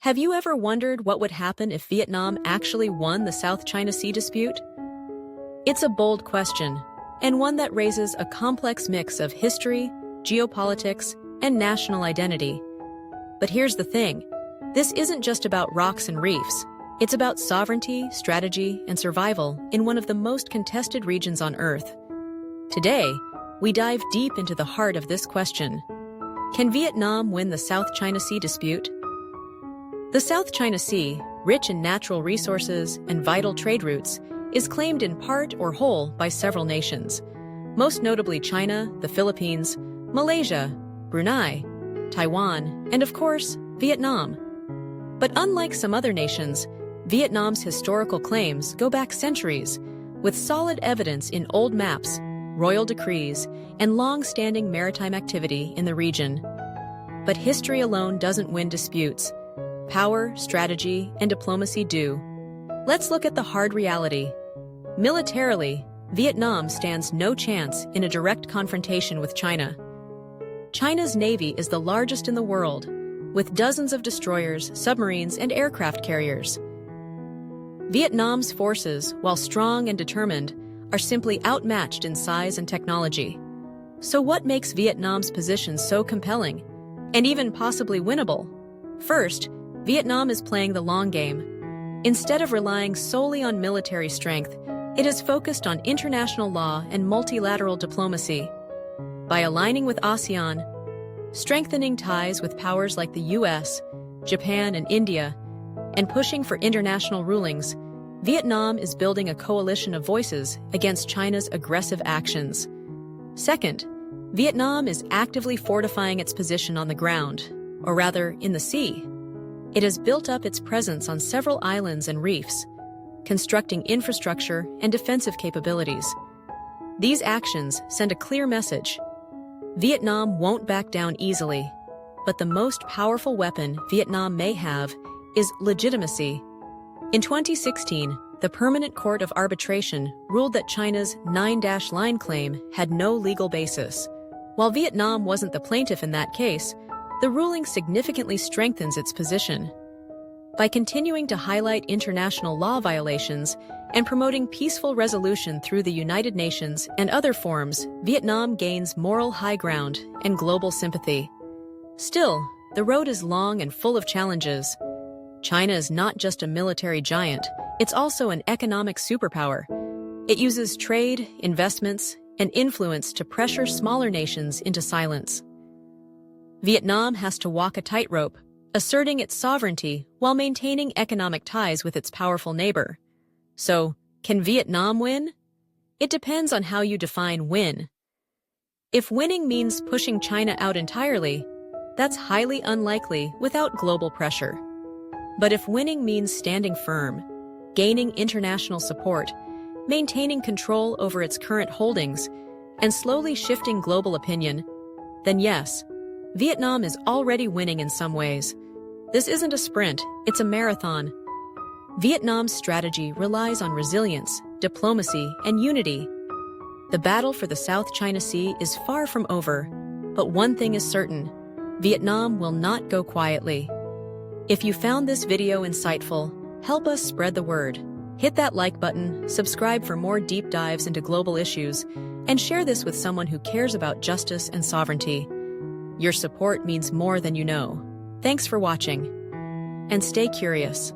Have you ever wondered what would happen if Vietnam actually won the South China Sea dispute? It's a bold question, and one that raises a complex mix of history, geopolitics, and national identity. But here's the thing. This isn't just about rocks and reefs. It's about sovereignty, strategy, and survival in one of the most contested regions on Earth. Today, we dive deep into the heart of this question. Can Vietnam win the South China Sea dispute? The South China Sea, rich in natural resources and vital trade routes, is claimed in part or whole by several nations, most notably China, the Philippines, Malaysia, Brunei, Taiwan, and of course, Vietnam. But unlike some other nations, Vietnam's historical claims go back centuries, with solid evidence in old maps, royal decrees, and long-standing maritime activity in the region. But history alone doesn't win disputes. Power, strategy, and diplomacy do. Let's look at the hard reality. Militarily, Vietnam stands no chance in a direct confrontation with China. China's navy is the largest in the world, with dozens of destroyers, submarines, and aircraft carriers. Vietnam's forces, while strong and determined, are simply outmatched in size and technology. So what makes Vietnam's position so compelling, and even possibly winnable? First, Vietnam is playing the long game. Instead of relying solely on military strength, it is focused on international law and multilateral diplomacy. By aligning with ASEAN, strengthening ties with powers like the US, Japan, and India, and pushing for international rulings, Vietnam is building a coalition of voices against China's aggressive actions. Second, Vietnam is actively fortifying its position on the ground, or rather, in the sea. It has built up its presence on several islands and reefs, constructing infrastructure and defensive capabilities. These actions send a clear message. Vietnam won't back down easily, but the most powerful weapon Vietnam may have is legitimacy. In 2016, the Permanent Court of Arbitration ruled that China's 9-line claim had no legal basis. While Vietnam wasn't the plaintiff in that case, the ruling significantly strengthens its position. By continuing to highlight international law violations and promoting peaceful resolution through the United Nations and other forums, Vietnam gains moral high ground and global sympathy. Still, the road is long and full of challenges. China is not just a military giant, it's also an economic superpower. It uses trade, investments, and influence to pressure smaller nations into silence. Vietnam has to walk a tightrope, asserting its sovereignty while maintaining economic ties with its powerful neighbor. So, can Vietnam win? It depends on how you define win. If winning means pushing China out entirely, that's highly unlikely without global pressure. But if winning means standing firm, gaining international support, maintaining control over its current holdings, and slowly shifting global opinion, then yes, Vietnam is already winning in some ways. This isn't a sprint, it's a marathon. Vietnam's strategy relies on resilience, diplomacy, and unity. The battle for the South China Sea is far from over, but one thing is certain: Vietnam will not go quietly. If you found this video insightful, help us spread the word. Hit that like button, subscribe for more deep dives into global issues, and share this with someone who cares about justice and sovereignty. Your support means more than you know. Thanks for watching. And stay curious.